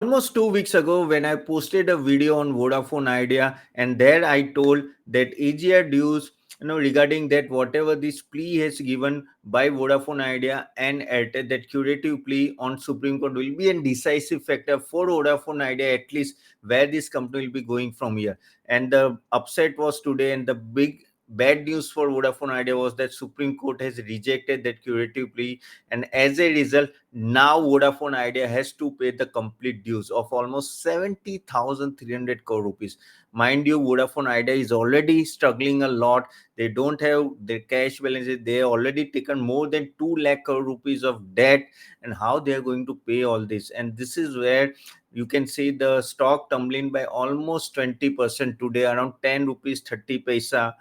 almost 2 weeks ago when I posted a video on Vodafone Idea, and there I told that AGR dues, regarding that whatever this plea has given by Vodafone Idea and Airtel, that curative plea on Supreme Court will be a decisive factor for Vodafone Idea, at least where this company will be going from here. And the upset was today, and the big bad news for Vodafone Idea was that Supreme Court has rejected that curative plea, and as a result, now Vodafone Idea has to pay the complete dues of almost 70,300 crore rupees. Mind you, Vodafone Idea is already struggling a lot. They don't have their cash balances. They have already taken more than 2 lakh crore rupees of debt, and how they are going to pay all this. And this is where you can see the stock tumbling by almost 20% today, around 10 rupees 30 paisa.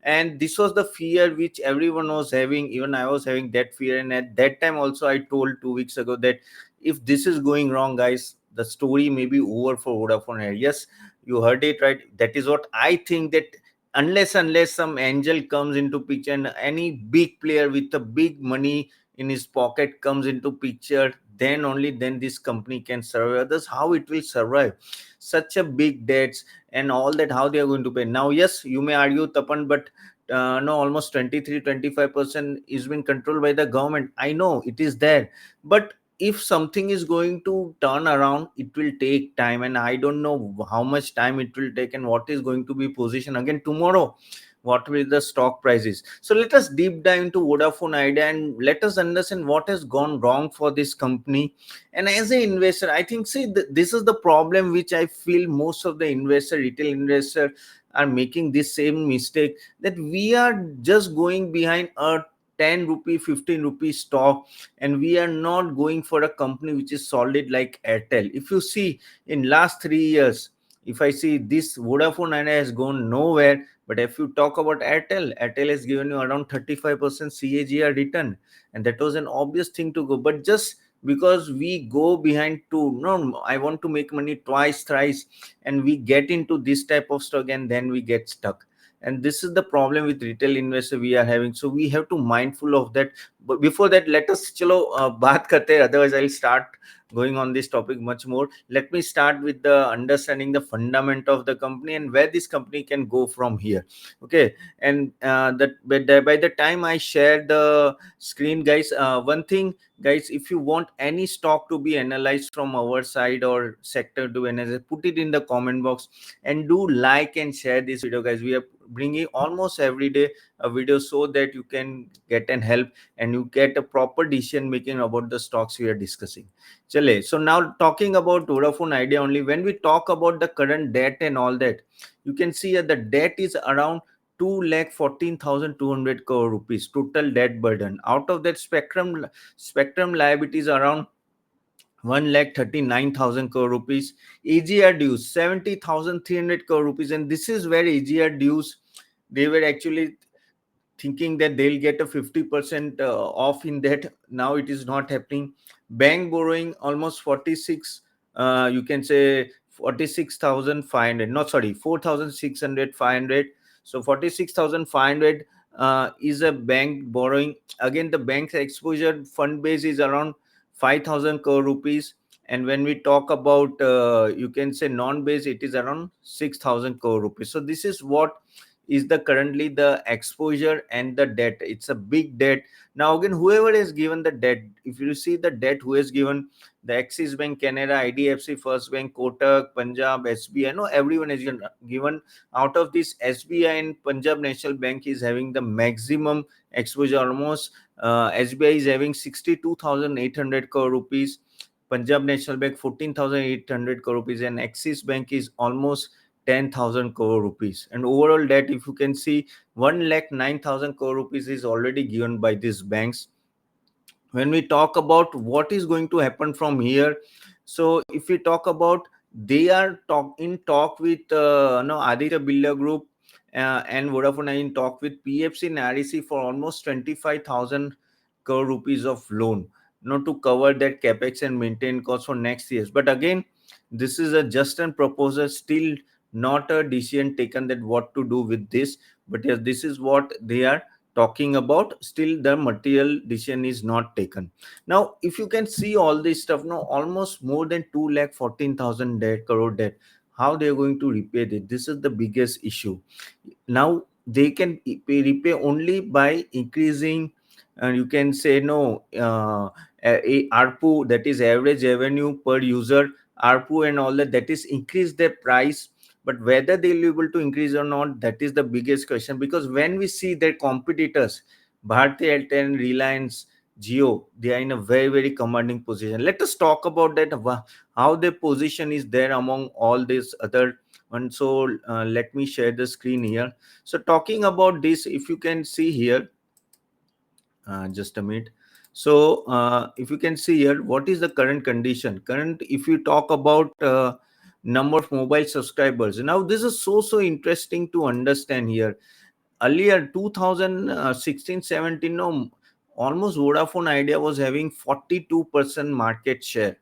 And this was the fear which everyone was having. Even I was having that fear, and at that time also I told 2 weeks ago that if this is going wrong, guys, the story may be over for Vodafone Air. Yes, you heard it right. That is what I think, that unless some angel comes into picture and any big player with a big money in his pocket comes into picture, then only then this company can survive. Others, how it will survive? Such a big debts and all that, how they are going to pay. Now, yes, you may argue, Tapan, but no, almost 23-25% is being controlled by the government. I know it is there, but if something is going to turn around, it will take time, and I don't know how much time it will take and what is going to be position again tomorrow, what will the stock prices. So let us deep dive into Vodafone Idea and let us understand what has gone wrong for this company. And as an investor, I think, see, this is the problem which I feel most of the investor, retail investor, are making this same mistake, that we are just going behind a 10 rupee 15 rupee stock, and we are not going for a company which is solid like Airtel. If you see in last 3 years, if I see this, Vodafone Idea has gone nowhere. But if you talk about Airtel has given you around 35% CAGR return, and that was an obvious thing to go. But just because we go behind to, no, I want to make money twice, thrice, and we get into this type of stock, and then we get stuck. And this is the problem with retail investor we are having. So we have to mindful of that. But before that, let us chalo baat karte hain, otherwise I'll start going on this topic much more. Let me start with the understanding the fundament of the company and where this company can go from here. Okay. And by the time I share the screen, guys, one thing, guys, if you want any stock to be analyzed from our side or sector to analyze, put it in the comment box, and do like and share this video, guys. We are bringing almost every day a video so that you can get and help, and you get a proper decision making about the stocks we are discussing. Chale. So now talking about Vodafone Idea only, when we talk about the current debt and all that, you can see that the debt is around 2,14,200 crore rupees total debt burden. Out of that, spectrum liabilities around 1,39,000 crore rupees. AGR dues 70,300 crore rupees, and this is where AGR dues, they were actually thinking that they'll get a 50% off in that. Now it is not happening. Bank borrowing almost 46, you can say 46,500, not sorry, 4,600 500. So 46,500 is a bank borrowing. Again, the bank's exposure fund base is around 5,000 crore rupees. And when we talk about, you can say non-base, it is around 6,000 crore rupees. So this is what is the currently the exposure and the debt. It's a big debt. Now again, whoever has given the debt, if you see the debt, who has given, the Axis Bank, Canada, IDFC First Bank, Kotak, Punjab, SBI, no, everyone is given. Out of this, SBI and Punjab National Bank is having the maximum exposure. Almost SBI is having 62,800 crore rupees, Punjab National Bank 14,800 crore rupees, and Axis Bank is almost 10,000 crore rupees. And overall debt, if you can see, 1,09,000 crore rupees is already given by these banks. When we talk about what is going to happen from here, so if we talk about, they are talk with no, Aditya Birla Group and Vodafone are in talk with PFC and REC for almost 25,000 crore rupees of loan, to cover that capex and maintain cost for next years. But again, this is a just a proposal, still not a decision taken that what to do with this. But yes, this is what they are talking about, still the material decision is not taken. Now if you can see all this stuff, now almost more than 2,14,000 debt crore debt, how they are going to repay it? This is the biggest issue. Now they can repay only by increasing, you can say, no, ARPU, that is average revenue per user, ARPU and all that, that is increase their price. But whether they'll be able to increase or not, that is the biggest question. Because when we see their competitors, Bharti Airtel and Reliance Jio, they are in a very, very commanding position. Let us talk about that, how their position is there among all these other. And so let me share the screen here. So talking about this, if you can see here, just a minute. So if you can see here, what is the current condition? Current, if you talk about number of mobile subscribers. Now this is so interesting to understand here. Earlier 2016-17, no, almost Vodafone Idea was having 42% market share.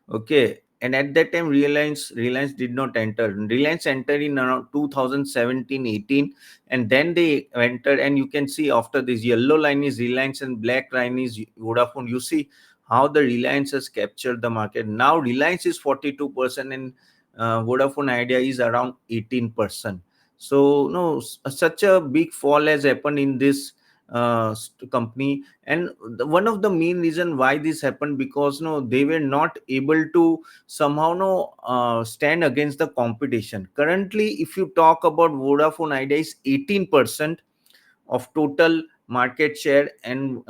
Okay. And at that time, Reliance did not enter. Reliance entered in around 2017-18, and then they entered. And you can see after this yellow line is Reliance and black line is Vodafone. You see how the Reliance has captured the market. Now Reliance is 42%, and Vodafone Idea is around 18%. So no, such a big fall has happened in this company. And one of the main reason why this happened, because no, they were not able to somehow no stand against the competition. Currently if you talk about Vodafone Idea is 18% of total market share, and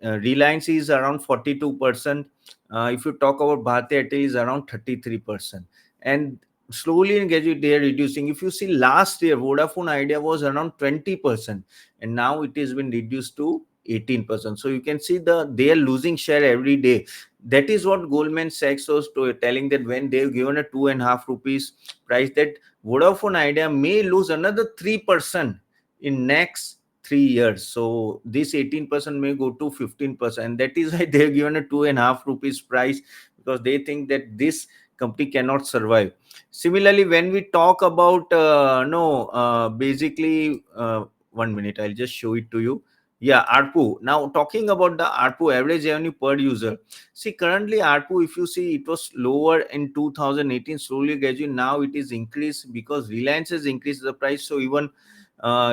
Reliance is around 42%. If you talk about Bharti Airtel is around 33%. And slowly and gradually they are reducing. If you see last year, Vodafone Idea was around 20%, and now it has been reduced to 18%. So you can see they are losing share every day. That is what Goldman Sachs was telling, that when they've given a 2.5 rupees price, that Vodafone Idea may lose another 3% in next 3 years. So this 18% may go to 15%. That is why they have given a 2.5 rupees price, because they think that this company cannot survive. Similarly, when we talk about no basically 1 minute, I'll just show it to you. Yeah, ARPU. Now talking about the ARPU, average revenue per user. See, currently ARPU, if you see, it was lower in 2018, slowly gradually now it is increased because Reliance has increased the price. So even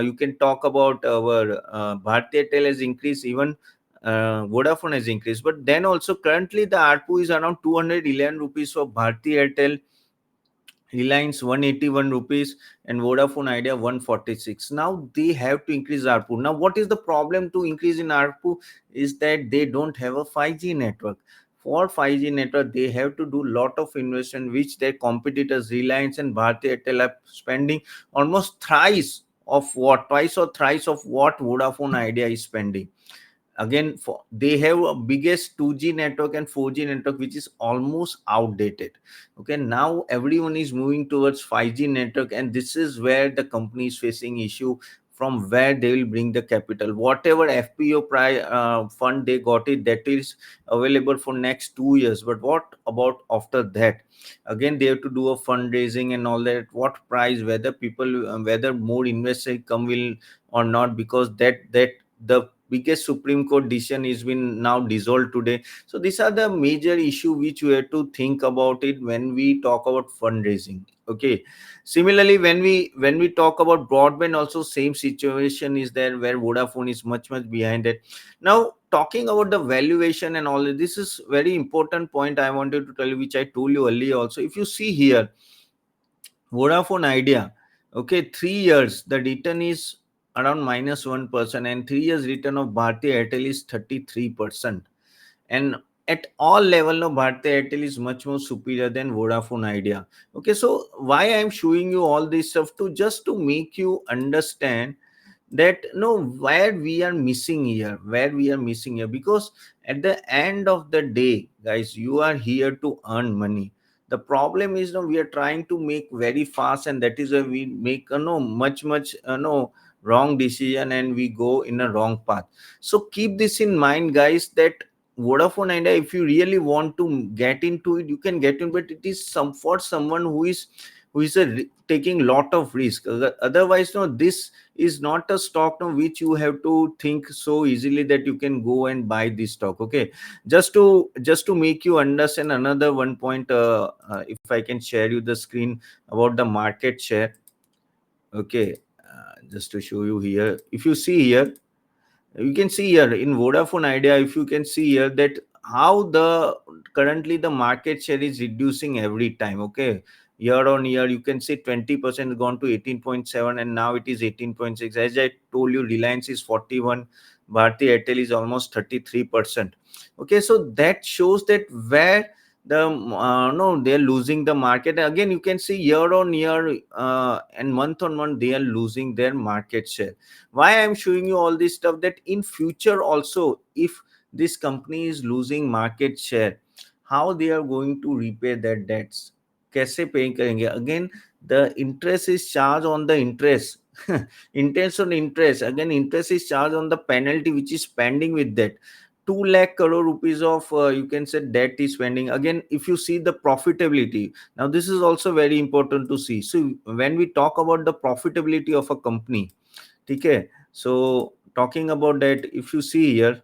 you can talk about our Bharti Airtel has increased, even Vodafone has increased. But then also currently the ARPU is around 211 rupees for Bharti Airtel, Reliance 181 rupees, and Vodafone Idea 146. Now they have to increase ARPU. Now what is the problem to increase in ARPU is that they don't have a 5G network. For 5G network, they have to do lot of investment, which their competitors Reliance and Bharti Airtel are spending almost twice or thrice of what Vodafone Idea is spending. Again, they have a biggest 2G network and 4G network, which is almost outdated. Okay, now everyone is moving towards 5G network, and this is where the company is facing issue, from where they will bring the capital. Whatever FPO fund they got it, that is available for next 2 years. But what about after that? Again, they have to do a fundraising and all that. What price, whether people whether more investors come will or not, because that the biggest Supreme Court decision is been now dissolved today. So these are the major issue which we have to think about it when we talk about fundraising. Okay. Similarly, when we talk about broadband, also same situation is there, where Vodafone is much behind it. Now talking about the valuation and all, this is very important point I wanted to tell you, which I told you earlier also. If you see here, Vodafone Idea, okay, 3 years, the return is around -1%, and 3 years return of Bharti Airtel is 33%. And at all level, no, Bharti Airtel is much more superior than Vodafone Idea. Okay, so why I'm showing you all this stuff, to just to make you understand that no, where we are missing here. Because at the end of the day, guys, you are here to earn money. The problem is, no, we are trying to make very fast, and that is why we make no much no wrong decision, and we go in a wrong path. So keep this in mind, guys, that Vodafone India, if you really want to get into it, you can get in, but it is some for someone who is who is taking lot of risk. Otherwise, no, this is not a stock, no, which you have to think so easily that you can go and buy this stock. Okay, just to make you understand another one point, if I can share you the screen about the market share. Okay, just to show you here, if you see here, you can see here in Vodafone Idea, if you can see here that how the currently the market share is reducing every time. Okay, year on year you can see 20% gone to 18.7, and now it is 18.6. As I told you, Reliance is 41, Bharti Airtel is almost 33%. Okay, so that shows that where the no, they are losing the market. Again, you can see year on year and month on month they are losing their market share. Why I'm showing you all this stuff, that in future also, if this company is losing market share, how they are going to repay their debts, कैसे पे करेंगे. Again, the interest is charged on the interest. Interest on interest, again interest is charged on the penalty which is pending with that. 2 lakh crore rupees of you can say debt is pending. Again, if you see the profitability, now this is also very important to see. So when we talk about the profitability of a company, okay, so talking about that, if you see here,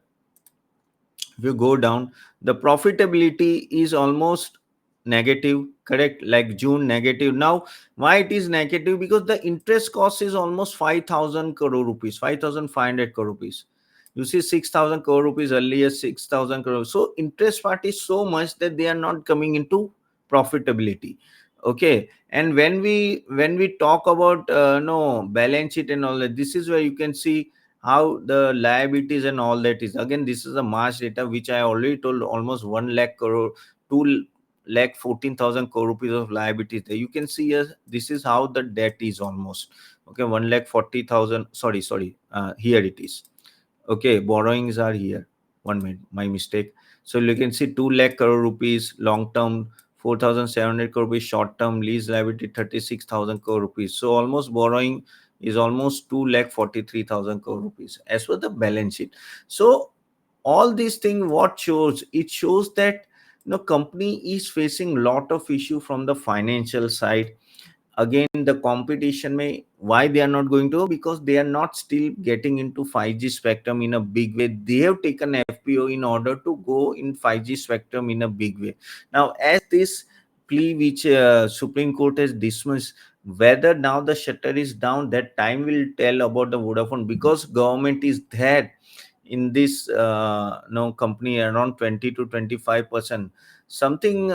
if you go down, the profitability is almost negative, correct, like June negative. Now why it is negative? Because the interest cost is almost 5,000 crore rupees, 5,500 crore rupees. You see 6,000 crore rupees earlier, 6,000 crore. So interest part is so much that they are not coming into profitability. Okay, and when we talk about no balance sheet and all that, this is where you can see how the liabilities and all that is. Again, this is a March data which I already told, almost 1 lakh crore, 2 lakh 14,000 crore rupees of liabilities there. You can see here, this is how the debt is almost. Okay, 1 lakh 40,000, sorry, here it is. Okay, borrowings are here. 1 minute, my mistake. So you can see 2 lakh crore rupees long term, 4,700 crore rupees short term, lease liability 36,000 crore rupees. So almost borrowing is almost 2 lakh 43,000 crore rupees as per the balance sheet. So all these things, what shows? It shows that company is facing lot of issue from the financial side. Again, the competition may, why they are not going to, because they are not still getting into 5G spectrum in a big way. They have taken FPO in order to go in 5G spectrum in a big way. Now as this plea which Supreme Court has dismissed, whether now the shutter is down, that time will tell about the Vodafone, because government is there in this no company around 20 to 25%. Something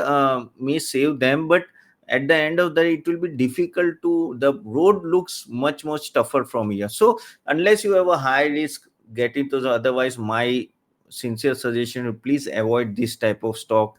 may save them, but at the end of the day it will be difficult to, the road looks much tougher from here. So unless you have a high risk, get into the, otherwise my sincere suggestion, please avoid this type of stock.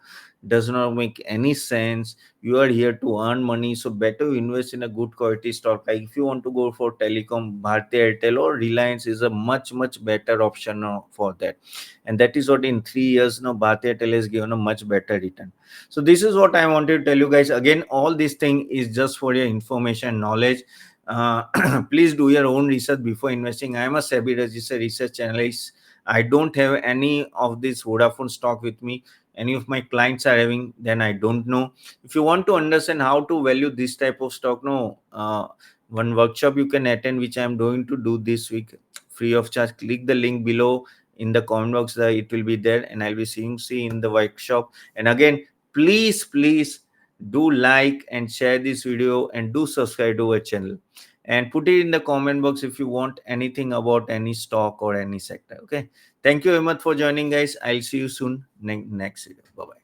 Does not make any sense. You are here to earn money, so better you invest in a good quality stock. Like if you want to go for telecom, Bharti Airtel or Reliance is a much better option for that. And that is what in 3 years now Bharti Airtel has given a much better return. So this is what I wanted to tell you guys. Again, all this thing is just for your information, knowledge. Please do your own research before investing. I am a SEBI registered research analyst. I don't have any of this Vodafone stock with me. Any of my clients are having, then I don't know. If you want to understand how to value this type of stock, no, one workshop you can attend, which I am going to do this week, free of charge. Click the link below in the comment box, it will be there, and I'll be seeing see in the workshop. And again, please do like and share this video, and do subscribe to our channel, and put it in the comment box if you want anything about any stock or any sector. Okay, thank you very much for joining, guys. I'll see you soon next video. Bye bye.